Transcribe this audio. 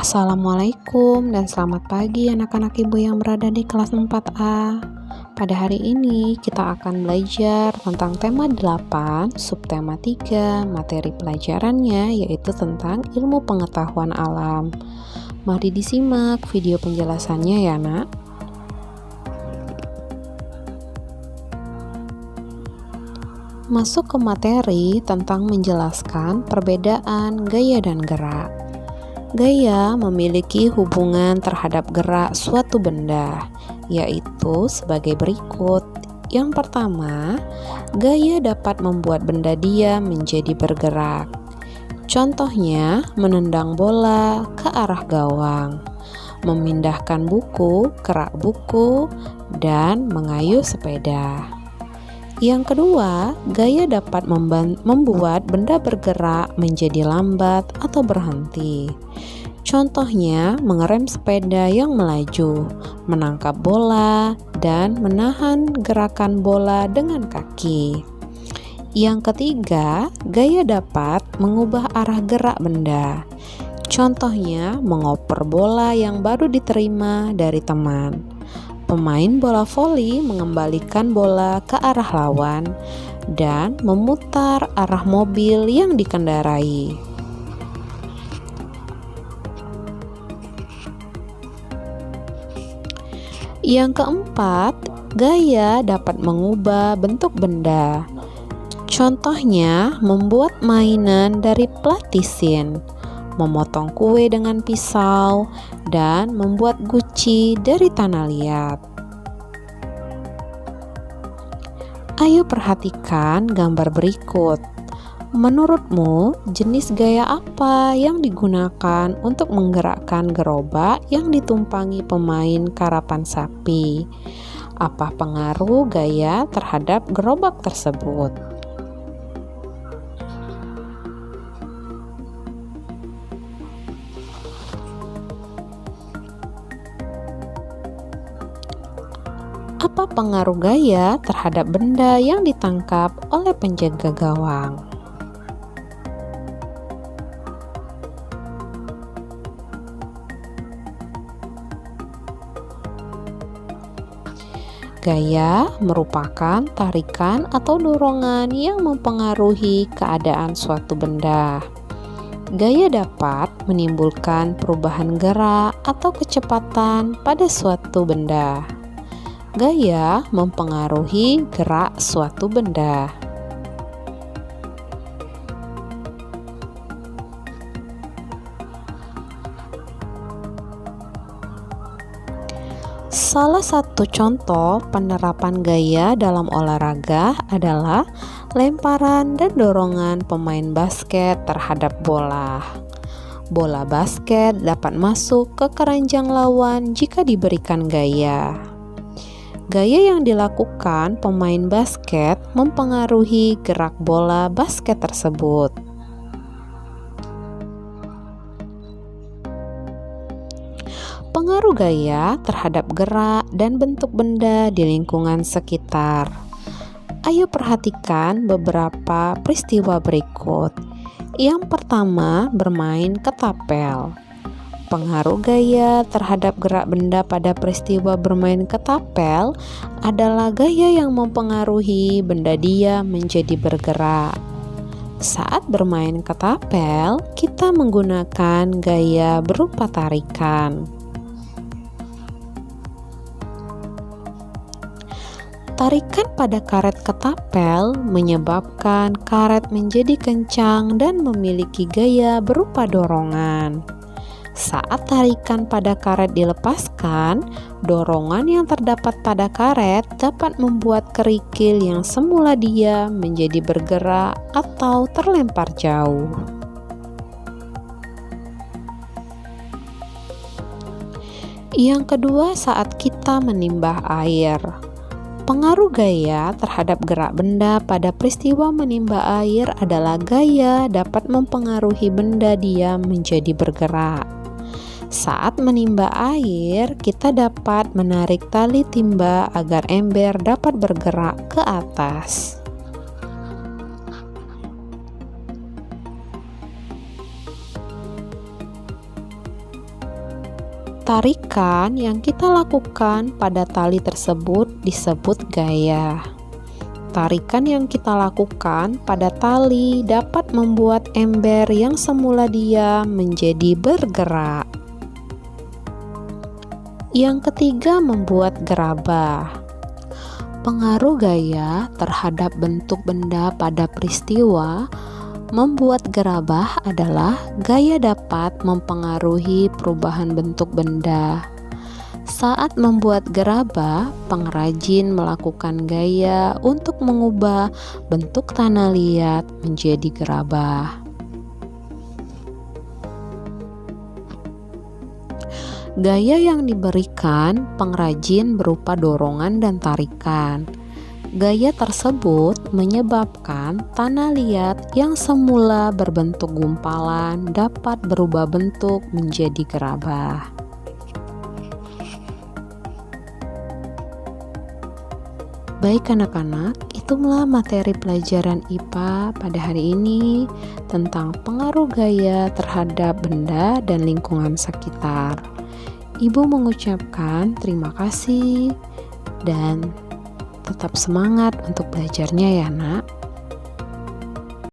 Assalamualaikum dan selamat pagi anak-anak ibu yang berada di kelas 4A. Pada hari ini kita akan belajar tentang tema 8, subtema 3, materi pelajarannya yaitu tentang ilmu pengetahuan alam. Mari disimak video penjelasannya ya nak. Masuk ke materi tentang menjelaskan perbedaan gaya dan gerak. Gaya memiliki hubungan terhadap gerak suatu benda, yaitu sebagai berikut. Yang pertama, gaya dapat membuat benda diam menjadi bergerak. Contohnya, menendang bola ke arah gawang, memindahkan buku ke rak buku, dan mengayuh sepeda. Yang kedua, gaya dapat membuat benda bergerak menjadi lambat atau berhenti. Contohnya, mengerem sepeda yang melaju, menangkap bola, dan menahan gerakan bola dengan kaki. Yang ketiga, gaya dapat mengubah arah gerak benda. Contohnya, mengoper bola yang baru diterima dari teman. Pemain bola voli mengembalikan bola ke arah lawan dan memutar arah mobil yang dikendarai. Yang keempat, gaya dapat mengubah bentuk benda. Contohnya, membuat mainan dari platisin, memotong kue dengan pisau, dan membuat guci dari tanah liat. Ayo perhatikan gambar berikut. Menurutmu, jenis gaya apa yang digunakan untuk menggerakkan gerobak yang ditumpangi pemain karapan sapi? Apa pengaruh gaya terhadap gerobak tersebut? Apa pengaruh gaya terhadap benda yang ditangkap oleh penjaga gawang? Gaya merupakan tarikan atau dorongan yang mempengaruhi keadaan suatu benda. Gaya dapat menimbulkan perubahan gerak atau kecepatan pada suatu benda. Gaya mempengaruhi gerak suatu benda. Salah satu contoh penerapan gaya dalam olahraga adalah lemparan dan dorongan pemain basket terhadap bola. Bola basket dapat masuk ke keranjang lawan jika diberikan gaya. Gaya yang dilakukan pemain basket mempengaruhi gerak bola basket tersebut. Pengaruh gaya terhadap gerak dan bentuk benda di lingkungan sekitar. Ayo perhatikan beberapa peristiwa berikut. Yang pertama, bermain ketapel. Pengaruh gaya terhadap gerak benda pada peristiwa bermain ketapel adalah gaya yang mempengaruhi benda diam menjadi bergerak. Saat bermain ketapel, kita menggunakan gaya berupa tarikan. Tarikan pada karet ketapel menyebabkan karet menjadi kencang dan memiliki gaya berupa dorongan. Saat tarikan pada karet dilepaskan, dorongan yang terdapat pada karet dapat membuat kerikil yang semula diam menjadi bergerak atau terlempar jauh. Yang kedua, saat kita menimbah air. Pengaruh gaya terhadap gerak benda pada peristiwa menimba air adalah gaya dapat mempengaruhi benda diam menjadi bergerak. Saat menimba air, kita dapat menarik tali timba agar ember dapat bergerak ke atas. Tarikan yang kita lakukan pada tali tersebut disebut gaya. Tarikan yang kita lakukan pada tali dapat membuat ember yang semula diam menjadi bergerak. Yang ketiga, membuat gerabah. Pengaruh gaya terhadap bentuk benda pada peristiwa membuat gerabah adalah gaya dapat mempengaruhi perubahan bentuk benda. Saat membuat gerabah, pengrajin melakukan gaya untuk mengubah bentuk tanah liat menjadi gerabah. Gaya yang diberikan pengrajin berupa dorongan dan tarikan. Gaya tersebut menyebabkan tanah liat yang semula berbentuk gumpalan dapat berubah bentuk menjadi gerabah. Baik anak-anak, itulah materi pelajaran IPA pada hari ini tentang pengaruh gaya terhadap benda dan lingkungan sekitar. Ibu mengucapkan terima kasih dan tetap semangat untuk belajarnya ya nak.